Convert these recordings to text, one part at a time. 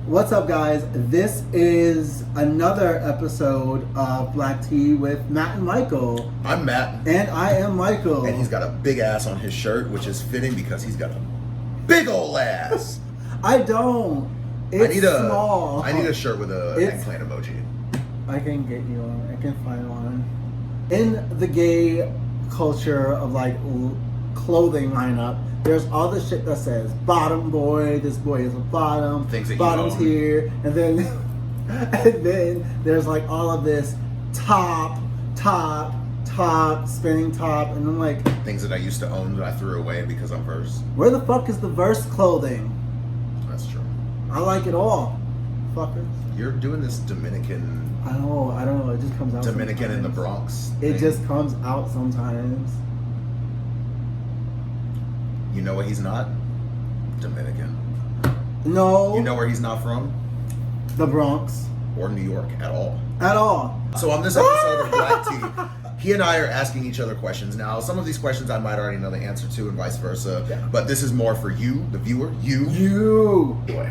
What's up, guys? This is another episode of Black Tea with Matt and Michael. I'm Matt. And I am Michael. And he's got a big ass on his shirt, which is fitting because he's got a big ole ass. I don't. It's small. I need a shirt with a eggplant emoji. I can get you one. I can find one. In the gay culture of like clothing lineup, there's all the shit that says bottom boy, this boy is a bottom, things that bottom's here, and then and then there's like all of this top, spinning top, and I'm like, things that I used to own that I threw away because I'm Verse. where the fuck is the Verse clothing? That's true. I like it all. Fuckers. You're doing this Dominican I don't know, it just comes out Dominican in the sometimes. Bronx It thing. just comes out sometimes. You know what he's not? Dominican. No. You know where he's not from? The Bronx. Or New York at all. At all. So on this episode of Black Tea, he and I are asking each other questions. Now, some of these questions I might already know the answer to and vice versa. Yeah. But this is more for you, the viewer. You. Boy.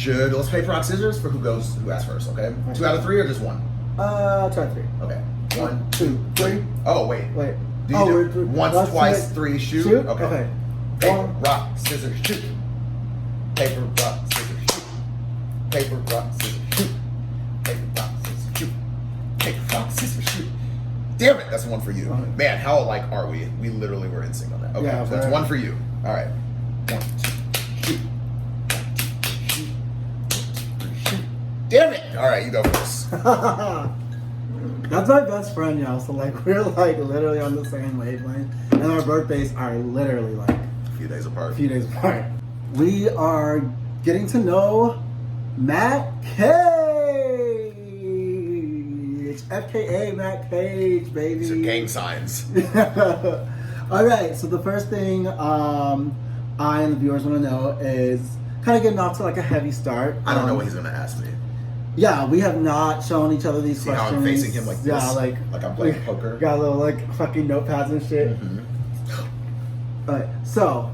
Let's play rock scissors for who asks first, okay? Okay. 2 out of 3 or just 1? Try 3. Okay. 1, 2, 3. Oh, wait. Wait. Do you do we're- once, let's twice, do it. 3, shoot? Shoot? Okay. Okay. Paper, 1. rock, scissors, shoot. Paper, rock, scissors, shoot. Paper, rock, scissors, shoot. Paper, rock, scissors, shoot. Paper, rock, scissors, shoot. Damn it, that's 1 for you. Okay. Man, how alike are we? We literally were in sync on that. Okay, Yeah, so that's right. 1 for you. All right. 1, 2, shoot. 1, 2, 3, shoot. Damn it! All right, you go first. That's my best friend, y'all. So like we're like literally on the same wavelength, and our birthdays are literally like A few days apart. a few days apart. We are getting to know Matt Cage, FKA Matt Cage, baby. These are gang signs. All right. So the first thing I and the viewers want to know is kind of getting off to like a heavy start. I don't know what he's gonna ask me. Yeah, we have not shown each other these See how questions. I'm facing him like this? Yeah, like I'm playing poker? Got little like fucking notepads and shit. Mm-hmm. Alright, so,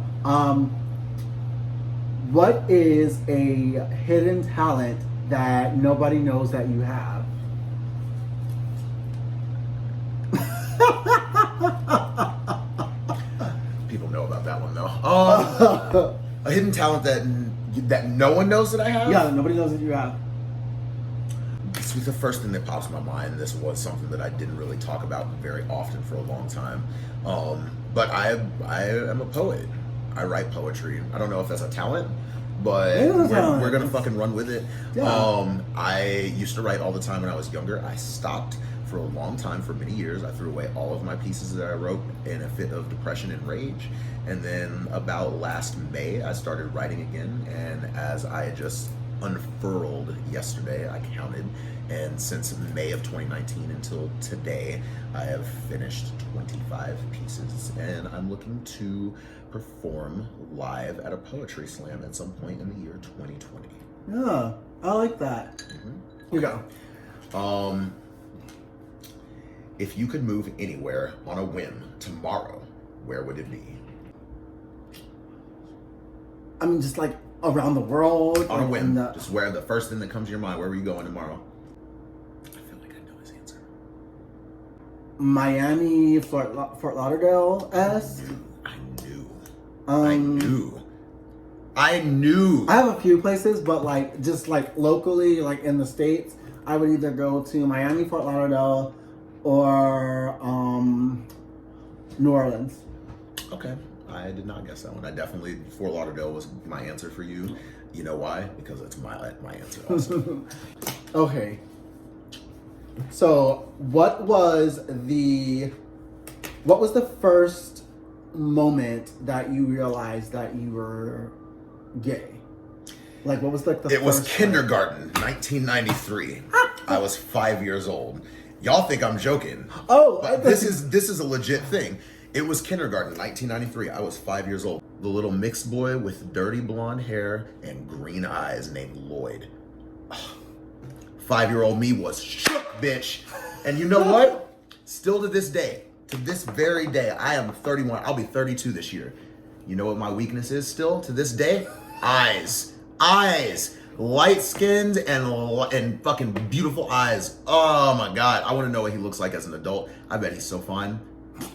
what is a hidden talent that nobody knows that you have? People know about that one though. A hidden talent that no one knows that I have. Yeah, nobody knows that you have. This was the first thing that pops in my mind. This was something that I didn't really talk about very often for a long time. But I am a poet. I write poetry. I don't know if that's a talent, but we're gonna fucking run with it. Yeah. I used to write all the time when I was younger. I stopped for a long time, for many years. I threw away all of my pieces that I wrote in a fit of depression and rage. And then about last May, I started writing again. And as I just unfurled yesterday, I counted, and since May of 2019 until today, I have finished 25 pieces, and I'm looking to perform live at a poetry slam at some point in the year 2020. Yeah, I like that. Here you go. If you could move anywhere on a whim tomorrow, where would it be? I mean, just like around the world. On a like, whim, in the- just where the first thing that comes to your mind. Where were you going tomorrow? I feel like I know his answer. Miami, Fort Lauderdale-esque. I knew. I knew. I have a few places, but like just like locally, like in the States, I would either go to Miami, Fort Lauderdale, or New Orleans. Okay. I did not guess that one. I definitely, Fort Lauderdale was my answer for you. You know why? Because it's my answer also. Okay. So, what was the first moment that you realized that you were gay? Like, what was like the It was first, kindergarten, 1993. I was 5 years old. Y'all think I'm joking. Oh, But this is a legit thing. It was kindergarten, 1993. I was 5 years old. The little mixed boy with dirty blonde hair and green eyes named Lloyd. 5-year-old me was shook, bitch. And you know what? Still to this day, to this very day, I am 31. I'll be 32 this year. You know what my weakness is still to this day? Eyes. Light skinned and fucking beautiful eyes. Oh my God. I want to know what he looks like as an adult. I bet he's so fine.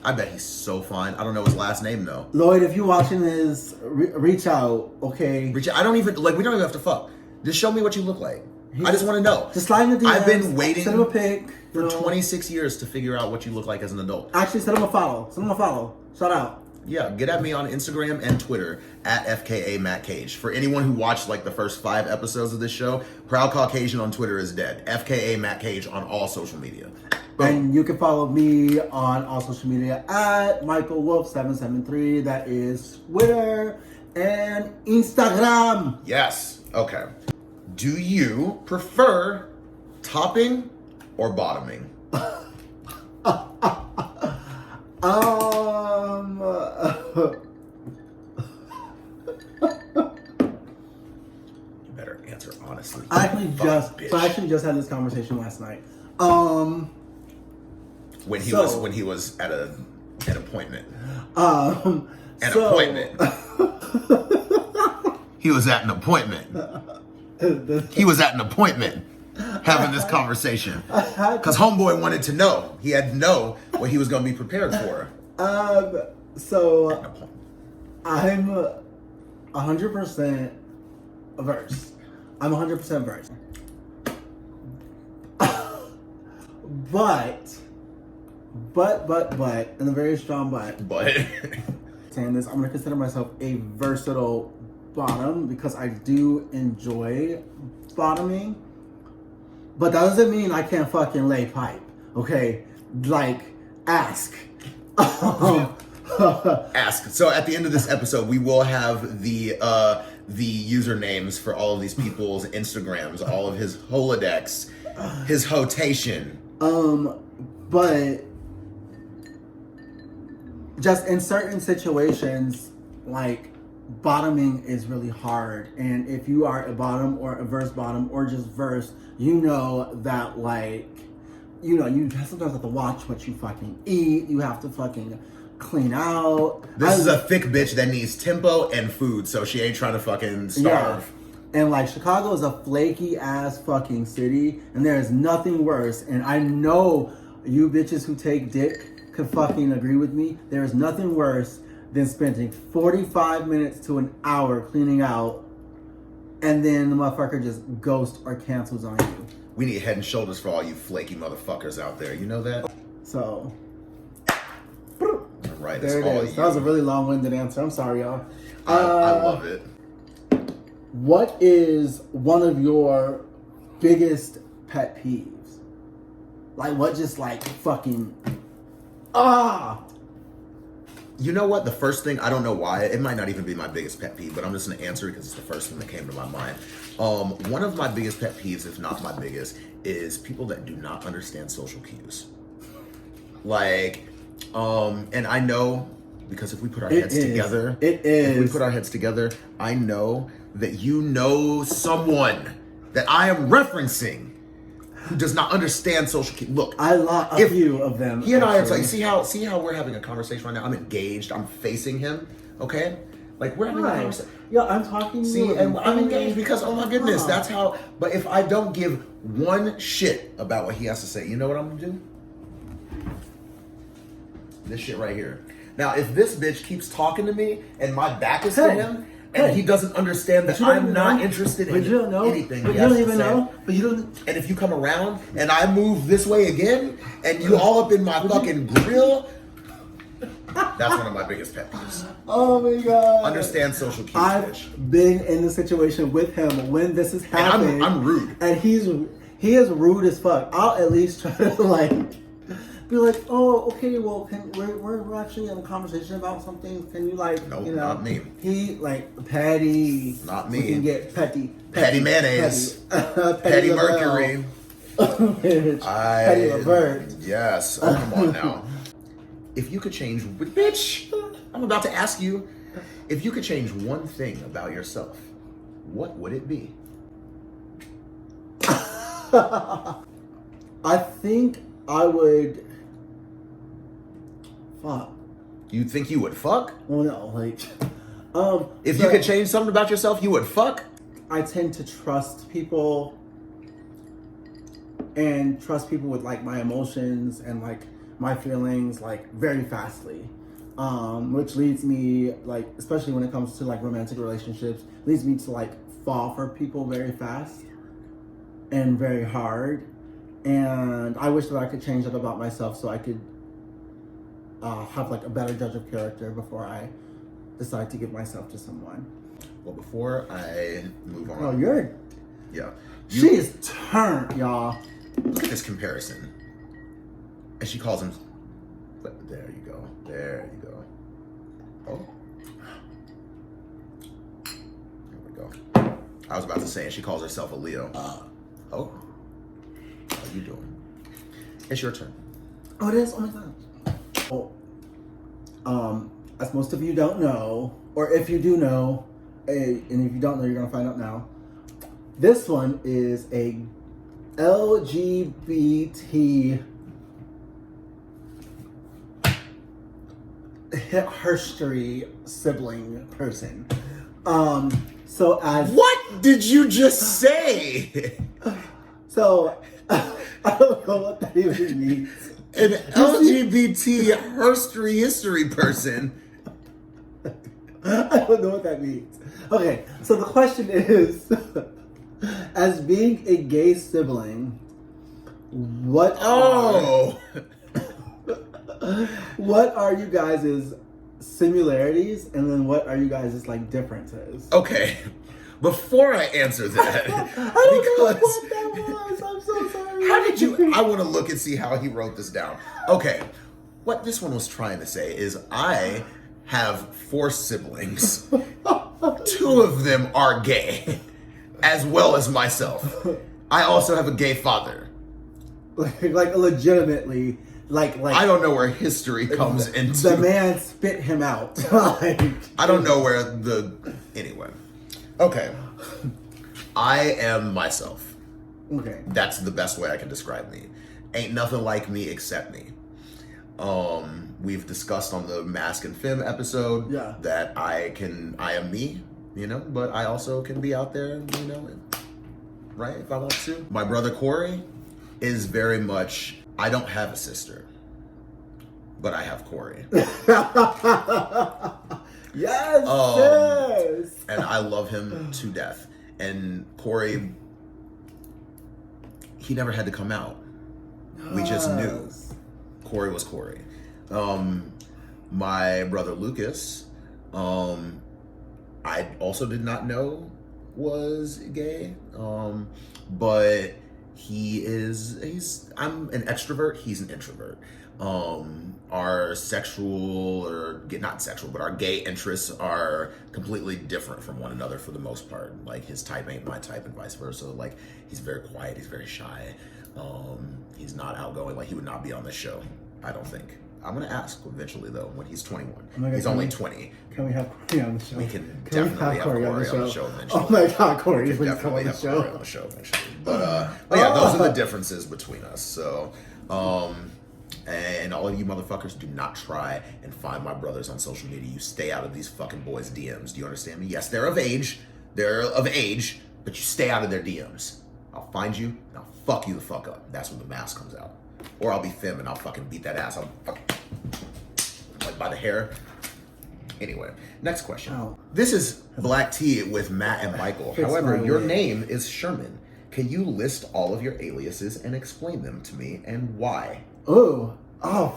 I don't know his last name though. Lloyd, if you're watching this, reach out, okay? We don't even have to fuck. Just show me what you look like. I just want to know. Just slide in the DMs. I've been waiting Send him a pic. for 26 years to figure out what you look like as an adult. Actually, send him a follow. Shout out. Yeah, get at me on Instagram and Twitter at FKA Matt Cage. For anyone who watched like the first 5 episodes of this show, Proud Caucasian on Twitter is dead. FKA Matt Cage on all social media. Boom. And you can follow me on all social media at MichaelWolf773. That is Twitter and Instagram. Yes. Okay. Do you prefer topping or bottoming? You better answer honestly. I actually just had this conversation last night. When he was at an appointment. He was at an appointment. He was at an appointment having this conversation. Because homeboy wanted to know. He had to know what he was going to be prepared for. So I'm 100% averse. I'm 100% averse. But, and a very strong but. Saying this, I'm going to consider myself a versatile bottom because I do enjoy bottoming. But that doesn't mean I can't fucking lay pipe, okay? Like, ask. Ask. So at the end of this episode, we will have the usernames for all of these people's Instagrams, all of his Holodex, his hotation. But just in certain situations, like, bottoming is really hard. And if you are a bottom or a verse bottom or just verse, you know that, like, you sometimes have to watch what you fucking eat. You have to fucking clean out. This is a thick bitch that needs tempo and food, so she ain't trying to fucking starve. Yeah. And, like, Chicago is a flaky ass fucking city, and there is nothing worse. And I know you bitches who take dick could fucking agree with me. There is nothing worse than spending 45 minutes to an hour cleaning out, and then the motherfucker just ghosts or cancels on you. We need Head and Shoulders for all you flaky motherfuckers out there. You know that? So, right, there it is. That was a really long-winded answer. I'm sorry, y'all. I love it. What is one of your biggest pet peeves? Like, what just, like, fucking... You know what? The first thing, I don't know why, it might not even be my biggest pet peeve, but I'm just going to answer it because it's the first thing that came to my mind. One of my biggest pet peeves, if not my biggest, is people that do not understand social cues. Like, and I know, because if we put our heads together, if we put our heads together, I know that you know someone that I am referencing who does not understand social cues. Look, I love a few of them. He and I are like, see how we're having a conversation right now. I'm engaged. I'm facing him. Okay, like we're having a conversation. Yeah, I'm talking to you. See, and I'm engaged because, oh my goodness, that's how. But if I don't give one shit about what he has to say, you know what I'm gonna do? This shit right here. Now, if this bitch keeps talking to me and my back is to him, and he doesn't understand that I'm not interested in anything. But you don't even know. But you don't. And if you come around and I move this way again, and you all up in my fucking grill, that's one of my biggest pet peeves. Oh my god! Understand social cues. I've been in the situation with him when this is happening. And I'm rude, and he is rude as fuck. I'll at least try to like. Be like, oh, okay, well, we're actually in a conversation about something. Can you like, nope, you know, not me. He like petty. Not me. We can get petty mayonnaise. Petty Mercury. Petty Levert. Yes. Oh, come on now. If you could change, bitch, I'm about to ask you, if you could change one thing about yourself, what would it be? I think I would. Fuck. You think you would fuck? Well, no, like, If so you could change something about yourself, you would fuck. I tend to trust people and trust people with like my emotions and like my feelings like very fastly. Which leads me like, especially when it comes to like romantic relationships, leads me to like fall for people very fast and very hard. And I wish that I could change that about myself so I could have like a better judge of character before I decide to give myself to someone. Well, before I move on, Oh, you're yeah, she is turned, y'all. look at this comparison, and she calls him. There you go. There you go. Oh, there we go. I was about to say, and she calls herself a Leo. Oh, how you doing? It's your turn. Oh, it is. Oh my god. Oh, as most of you don't know, or if you do know, and if you don't know, you're gonna find out now. This one is a LGBT history sibling person. So as What did you just say? so, I don't know what that even means. An LGBT history person. I don't know what that means. Okay, so the question is, as being a gay sibling, what Oh. what are you guys' similarities, and then what are you guys' like differences? Okay. Before I answer that, I don't know what that was. I'm so sorry. how did you? I want to look and see how he wrote this down. Okay. What this one was trying to say is I have 4 siblings. 2 of them are gay, as well as myself. I also have a gay father. like legitimately, like I don't know where history comes into. the man spit him out. Like, I don't know where anyway. Okay. I am myself. okay. That's the best way I can describe me. Ain't nothing like me except me. We've discussed on the Mask and Femme episode that I am me, but I also can be out there, right, if I want to. My brother Corey is very much, I don't have a sister, but I have Corey. Yes, yes. And I love him to death. And Corey, he never had to come out. We just knew Corey was Corey. My brother Lucas, I also did not know was gay. But I'm an extrovert, he's an introvert. Our sexual, but our gay interests are completely different from one another for the most part. Like, his type ain't my type and vice versa. Like, he's very quiet, he's very shy. He's not outgoing. Like, he would not be on this show, I don't think. I'm gonna ask eventually though, when he's 21. He's only 20. Can we have Corey on the show? We can definitely have Corey on the show eventually. Oh my god, Corey, please come Definitely on the have Corey on show. the show eventually. But yeah, those are the differences between us. So, and all of you motherfuckers, do not try and find my brothers on social media. You stay out of these fucking boys' DMs. Do you understand me? Yes, they're of age. But you stay out of their DMs. I'll find you and I'll fuck you the fuck up. That's when the mask comes out. Or I'll be Femme and I'll fucking beat that ass. I'll like by the hair. Anyway, next question. Oh. This is Black Tea with Matt and Michael. Fix However, my your wig. name is Sherman. Can you list all of your aliases and explain them to me and why? Oh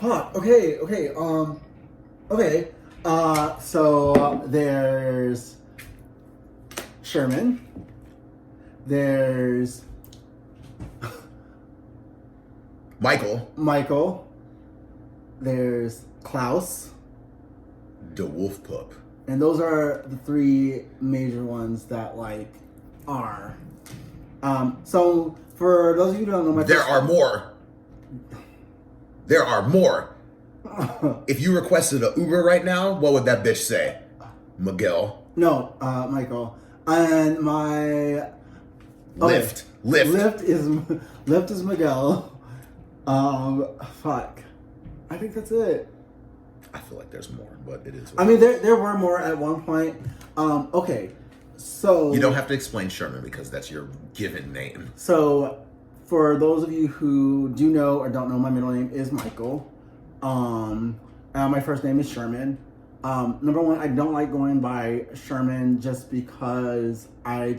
fuck. Okay. Okay. So there's Sherman. There's Michael. There's Klaus. De Wolf Pup. And those are the 3 major ones that like are. So for those of you who don't know, There are more. If you requested an Uber right now, what would that bitch say? Miguel. No, Michael. And my Lyft. Lyft is Miguel. Fuck. I think that's it. I feel like there's more, but it is. I mean, there were more at one point. Okay, so You don't have to explain Sherman because that's your given name. So, for those of you who do know or don't know, my middle name is Michael. My first name is Sherman. Number one, I don't like going by Sherman just because I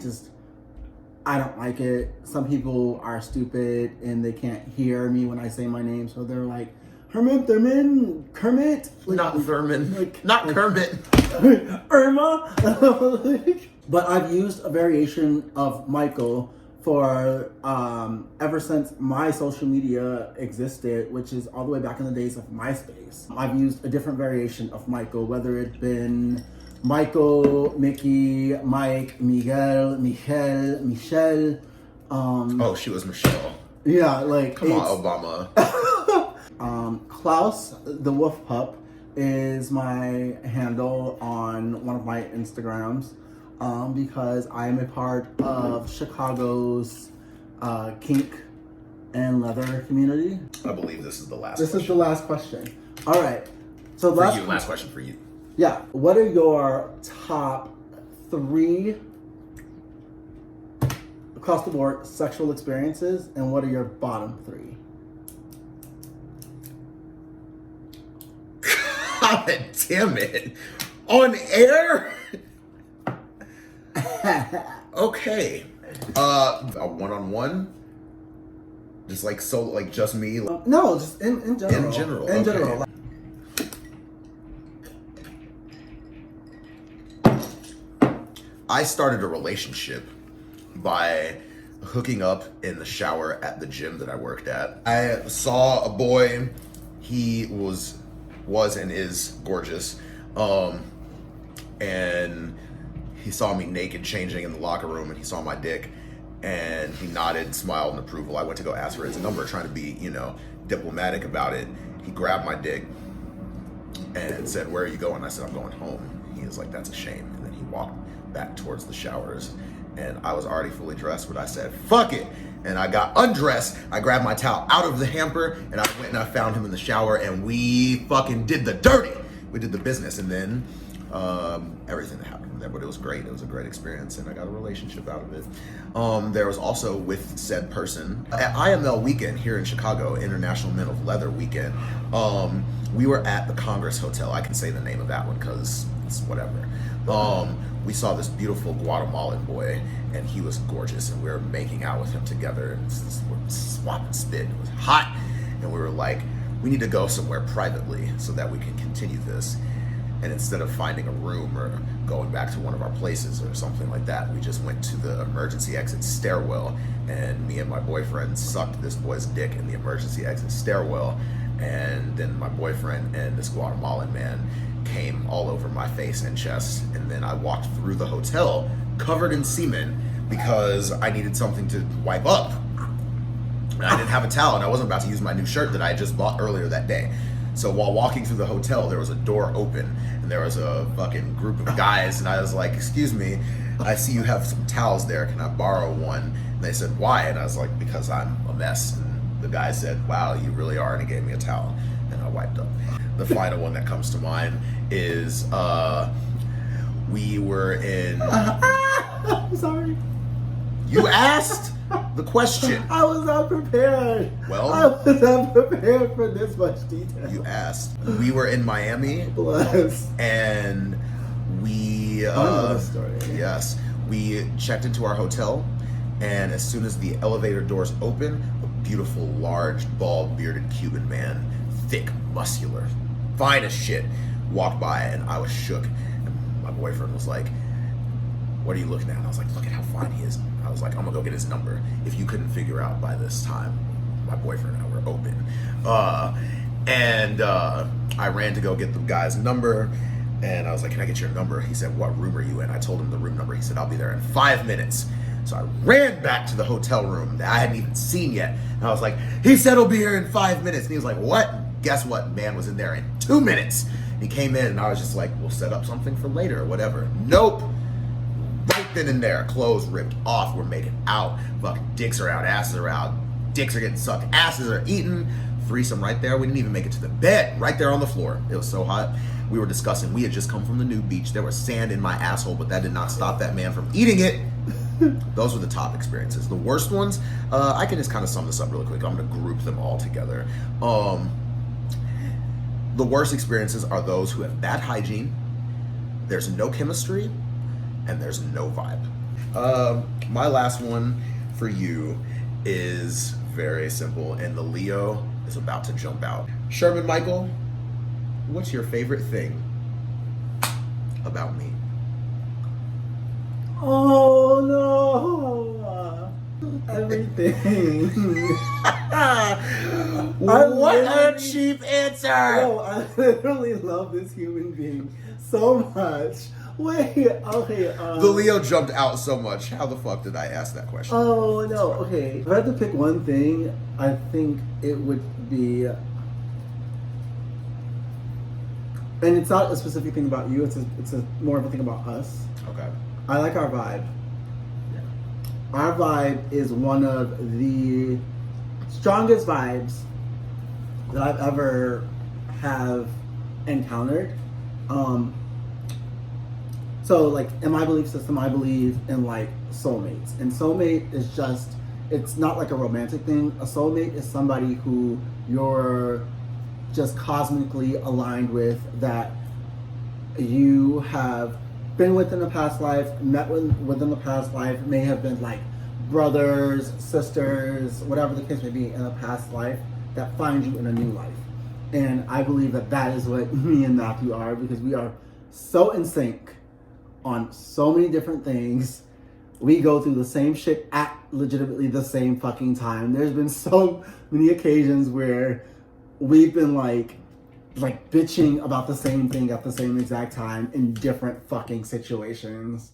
don't like it. Some people are stupid and they can't hear me when I say my name, so they're like, Herman, Thurman, Kermit? Not Thurman. Not Kermit. Irma? But I've used a variation of Michael for ever since my social media existed, which is all the way back in the days of MySpace. I've used a different variation of Michael, whether it's been Michael, Mickey, Mike, Miguel, Michelle, Michelle. Oh, she was Michelle. Yeah, like Come on, Obama. Klaus the Wolf Pup is my handle on one of my Instagrams because I am a part of Chicago's kink and leather community. I believe this is the last This question. is the last question. All right. So Last question for you. Yeah. What are your top 3 across the board sexual experiences, and what are your bottom 3? God damn it. On air? Okay. A one-on-one? Just like just me? No, just in general. In general, In okay. general. I started a relationship by hooking up in the shower at the gym that I worked at. I saw a boy. He was and is gorgeous. And he saw me naked changing in the locker room, and he saw my dick, and he nodded, smiled in approval. I went to go ask for his number, trying to be, diplomatic about it. He grabbed my dick and said, "Where are you going?" I said, "I'm going home." He was like, "That's a shame." And then he walked back towards the showers, and I was already fully dressed, but I said, "Fuck it." And I got undressed. I grabbed my towel out of the hamper, and I went and I found him in the shower, and we fucking did the dirty. We did the business, and then everything that happened from there. But it was great. It was a great experience, and I got a relationship out of it. There was also with said person at IML weekend here in Chicago, International Men of Leather weekend. We were at the Congress Hotel. I can say the name of that one because it's whatever. We saw this beautiful Guatemalan boy, and he was gorgeous, and we were making out with him together, and we're swapping spit. It was hot, and we were like, we need to go somewhere privately so that we can continue this. And instead of finding a room or going back to one of our places or something like that, we just went to the emergency exit stairwell, and me and my boyfriend sucked this boy's dick in the emergency exit stairwell. And then my boyfriend and this Guatemalan man came all over my face and chest, and then I walked through the hotel covered in semen because I needed something to wipe up. And I didn't have a towel, and I wasn't about to use my new shirt that I had just bought earlier that day. So while walking through the hotel, there was a door open, and there was a fucking group of guys, and I was like, "Excuse me, I see you have some towels there. Can I borrow one?" And they said, "Why?" And I was like, "Because I'm a mess." And the guy said, "Wow, you really are," and he gave me a towel, and I wiped up. The final one that comes to mind is we were in... I'm sorry. You asked the question. I was not prepared. Well, I was not prepared for this much detail. You asked. We were in Miami. Bless. And we... I know this story. Yes. We checked into our hotel, and as soon as the elevator doors opened, a beautiful, large, bald, bearded Cuban man, thick, muscular, fine as shit, walked by, and I was shook. And my boyfriend was like, "What are you looking at?" And I was like, "Look at how fine he is." I was like, "I'm gonna go get his number." If you couldn't figure out by this time, my boyfriend and I were open. I ran to go get the guy's number, and I was like, "Can I get your number?" He said, "What room are you in?" I told him the room number. He said, "I'll be there in 5 minutes." So I ran back to the hotel room that I hadn't even seen yet. And I was like, "He said he'll be here in 5 minutes." And he was like, "What?" Guess what? Man was in there in 2 minutes. He came in, and I was just like, "We'll set up something for later or whatever." Nope. Right then and there, clothes ripped off. We're making out. Fucking dicks are out, asses are out. Dicks are getting sucked, asses are eaten. threesome right there. We didn't even make it to the bed, right there on the floor. It was so hot. We were discussing. We had just come from the nude beach. There was sand in my asshole, but that did not stop that man from eating it. Those were the top experiences. The worst ones, I can just kind of sum this up really quick. I'm going to group them all together. The worst experiences are those who have bad hygiene, there's no chemistry, and there's no vibe. My last one for you is very simple, and the Leo is about to jump out. Sherman Michael, what's your favorite thing about me? Oh no! Everything. What a cheap answer! No, I literally love this human being so much. Wait, okay. The Leo jumped out so much. How the fuck did I ask that question? Oh no, okay. If I had to pick one thing, I think it would be, and it's not a specific thing about you. It's a more of a thing about us. Okay. I like our vibe. Yeah. Our vibe is one of the strongest vibes that I've ever have encountered. So like in my belief system, I believe in like soulmates, and soulmate is just, it's not like a romantic thing. A soulmate is somebody who you're just cosmically aligned with, that you have been with in a past life, met within the past life, may have been like brothers, sisters, whatever the case may be in a past life, that find you in a new life. And I believe that that is what me and Matthew are, because we are so in sync on so many different things. We go through the same shit at legitimately the same fucking time. There's been so many occasions where we've been like bitching about the same thing at the same exact time in different fucking situations.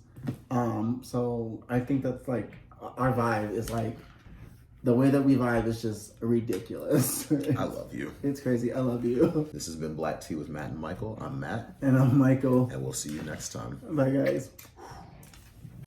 So I think that's like our vibe is like, the way that we vibe is just ridiculous. I love you. It's crazy. I love you. This has been Black Tea with Matt and Michael. I'm Matt. And I'm Michael. And we'll see you next time. Bye guys.